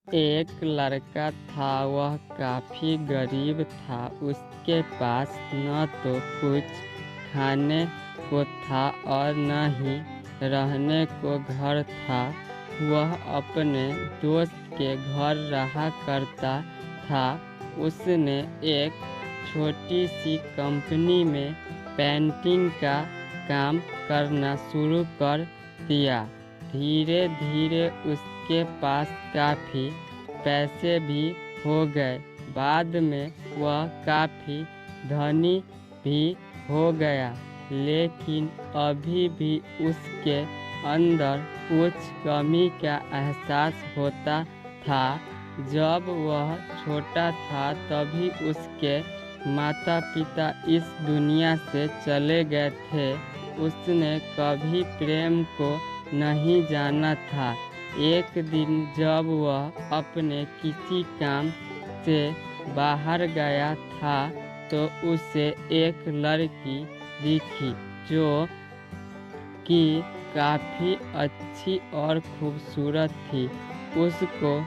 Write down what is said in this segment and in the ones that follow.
एक लड़का था, वह काफ़ी गरीब था। उसके पास न तो कुछ खाने को था और न ही रहने को घर था। वह अपने दोस्त के घर रहा करता था। उसने एक छोटी सी कंपनी में पेंटिंग का काम करना शुरू कर दिया। धीरे धीरे उसके पास काफ़ी पैसे भी हो गए। बाद में वह काफ़ी धनी भी हो गया, लेकिन अभी भी उसके अंदर कुछ कमी का एहसास होता था। जब वह छोटा था तभी उसके माता पिता इस दुनिया से चले गए थे। उसने कभी प्रेम को नहीं जाना था। एक दिन जब वह अपने किसी काम से बाहर गया था तो उसे एक लड़की दिखी जो कि काफ़ी अच्छी और खूबसूरत थी। उसको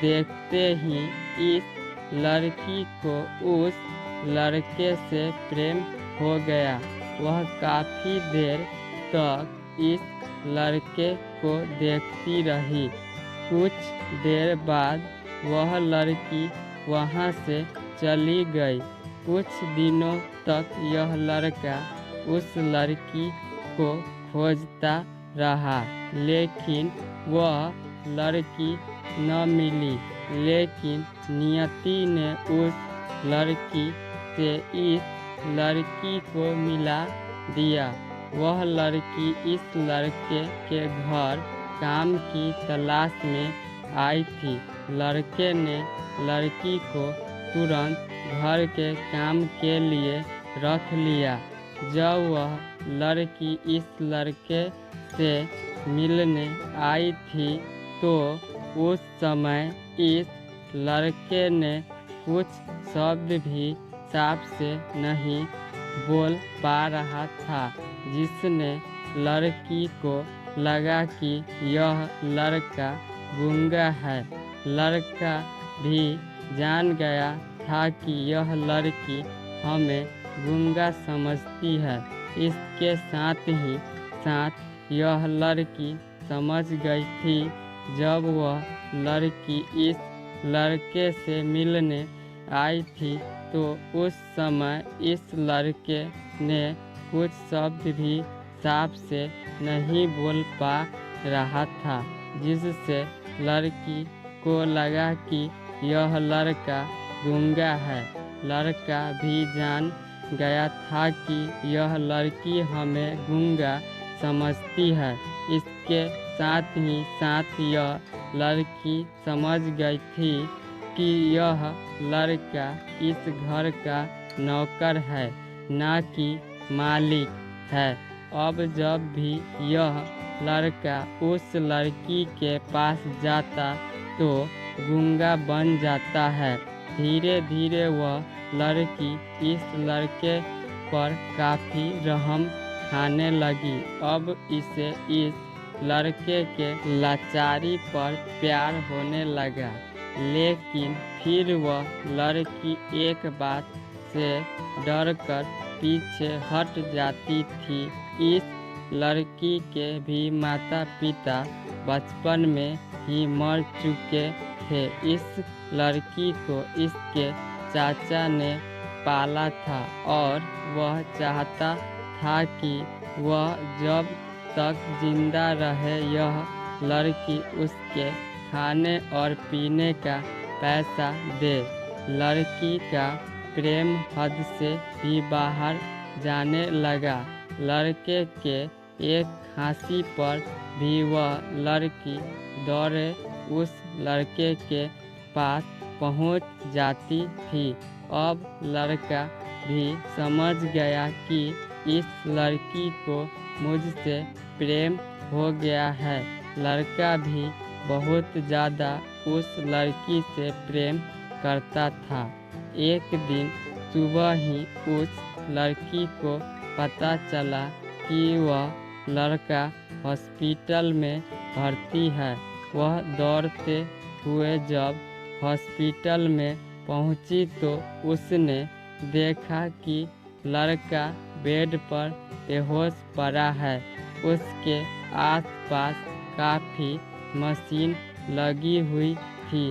देखते ही इस लड़की को उस लड़के से प्रेम हो गया। वह काफ़ी देर तक इस लड़के को देखती रही। कुछ देर बाद वह लड़की वहाँ से चली गई। कुछ दिनों तक यह लड़का उस लड़की को खोजता रहा, लेकिन वह लड़की न मिली। लेकिन नियति ने उस लड़की से इस लड़की को मिला दिया। वह लड़की इस लड़के के घर काम की तलाश में आई थी। लड़के ने लड़की को तुरंत घर के काम के लिए रख लिया। जब वह लड़की इस लड़के से मिलने आई थी तो उस समय इस लड़के ने कुछ शब्द भी साफ से नहीं बोल पा रहा था, जिसने लड़की को लगा कि यह लड़का गूंगा है। लड़का भी जान गया था कि यह लड़की हमें गूंगा समझती है। इसके साथ ही साथ यह लड़की समझ गई थी। जब वह लड़की इस लड़के से मिलने आई थी तो उस समय इस लड़के ने कुछ शब्द भी साफ से नहीं बोल पा रहा था, जिससे लड़की को लगा कि यह लड़का गूंगा है। लड़का भी जान गया था कि यह लड़की हमें गूंगा समझती है। इसके साथ ही साथ यह लड़की समझ गई थी कि यह लड़का इस घर का नौकर है, ना कि मालिक है। अब जब भी यह लड़का उस लड़की के पास जाता तो गूंगा बन जाता है। धीरे धीरे वह लड़की इस लड़के पर काफ़ी रहम खाने लगी। अब इसे इस लड़के के लाचारी पर प्यार होने लगा। लेकिन फिर वह लड़की एक बात से डरकर पीछे हट जाती थी। इस लड़की के भी माता पिता बचपन में ही मर चुके थे। इस लड़की को इसके चाचा ने पाला था और वह चाहता था कि वह जब तक जिंदा रहे यह लड़की उसके खाने और पीने का पैसा दे। लड़की का प्रेम हद से भी बाहर जाने लगा। लड़के के एक खांसी पर भी वह लड़की दौड़े उस लड़के के पास पहुंच जाती थी। अब लड़का भी समझ गया कि इस लड़की को मुझसे प्रेम हो गया है। लड़का भी बहुत ज़्यादा उस लड़की से प्रेम करता था। एक दिन सुबह ही उस लड़की को पता चला कि वह लड़का हॉस्पिटल में भर्ती है। वह दौड़ते हुए जब हॉस्पिटल में पहुंची तो उसने देखा कि लड़का बेड पर बेहोश पड़ा है। उसके आसपास काफ़ी मशीन लगी हुई थी।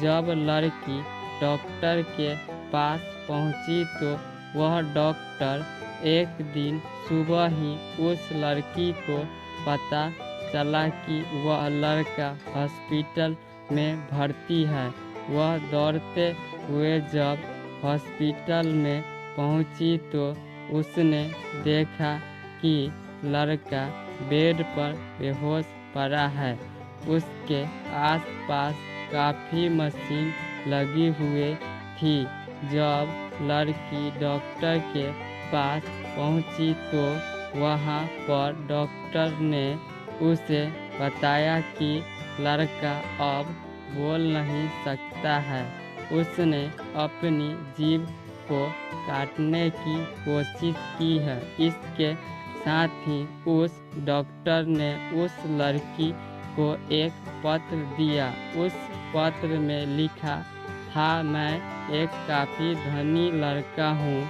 जब लड़की डॉक्टर के पास पहुंची तो वह डॉक्टर एक दिन सुबह ही उस लड़की को पता चला कि वह लड़का हॉस्पिटल में भर्ती है। वह दौड़ते हुए जब हॉस्पिटल में पहुंची तो उसने देखा कि लड़का बेड पर बेहोश पड़ा है। उसके आसपास काफ़ी मशीन लगी हुई थी। जब लड़की डॉक्टर के पास पहुंची तो वहां पर डॉक्टर ने उसे बताया कि लड़का अब बोल नहीं सकता है। उसने अपनी जीभ को काटने की कोशिश की है। इसके साथ ही उस डॉक्टर ने उस लड़की को एक पत्र दिया। उस पत्र में लिखा था, मैं एक काफ़ी धनी लड़का हूँ।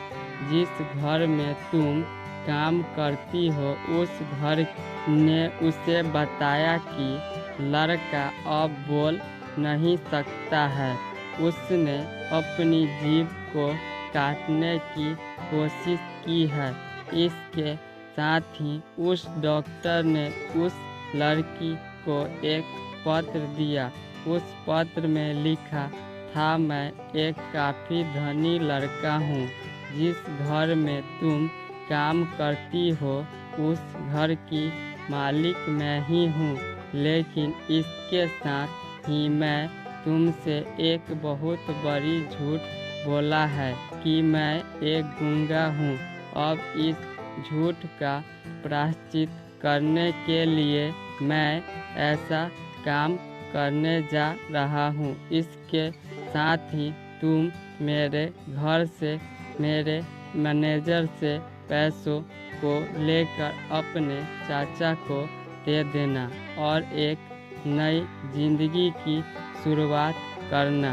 जिस घर में तुम काम करती हो उस घर ने उसे बताया कि लड़का अब बोल नहीं सकता है। उसने अपनी जीभ को काटने की कोशिश की है। इसके साथ ही उस डॉक्टर ने उस लड़की को एक पत्र दिया। उस पत्र में लिखा था, मैं एक काफ़ी धनी लड़का हूँ। जिस घर में तुम काम करती हो उस घर की मालिक मैं ही हूँ। लेकिन इसके साथ ही मैं तुमसे एक बहुत बड़ी झूठ बोला है कि मैं एक गूंगा हूँ। अब इस झूठ का प्रायश्चित करने के लिए मैं ऐसा काम करने जा रहा हूँ। इसके साथ ही तुम मेरे घर से मेरे मैनेजर से पैसों को लेकर अपने चाचा को दे देना और एक नई जिंदगी की शुरुआत करना।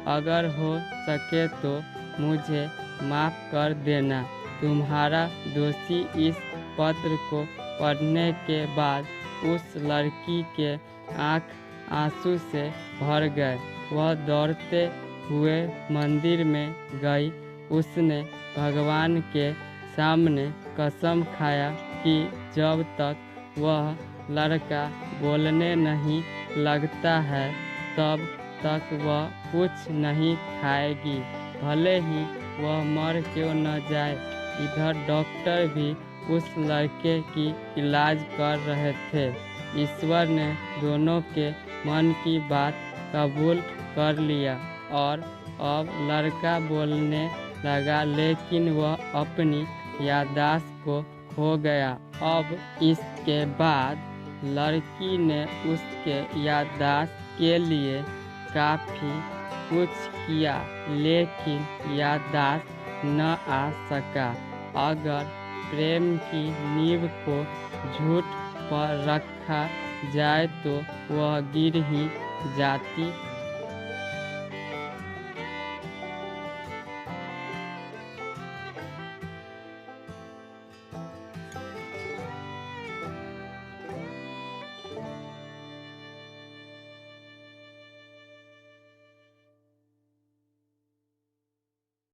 अगर हो सके तो मुझे माफ़ कर देना। तुम्हारा दोषी। इस पत्र को पढ़ने के बाद उस लड़की के आँख आंसू से भर गए। वह दौड़ते हुए मंदिर में गई। उसने भगवान के सामने कसम खाया कि जब तक वह लड़का बोलने नहीं लगता है तब तक वह कुछ नहीं खाएगी, भले ही वह मर क्यों न जाए। इधर डॉक्टर भी उस लड़के की इलाज कर रहे थे। ईश्वर ने दोनों के मन की बात कबूल कर लिया और अब लड़का बोलने लगा, लेकिन वह अपनी याददाश्त को खो गया। अब इसके बाद लड़की ने उसके याददाश्त के लिए काफ़ी कुछ किया, लेकिन याददाश्त न आ सका। अगर प्रेम की नींव को झूठ पर रखा जाए तो वह गिर ही जाती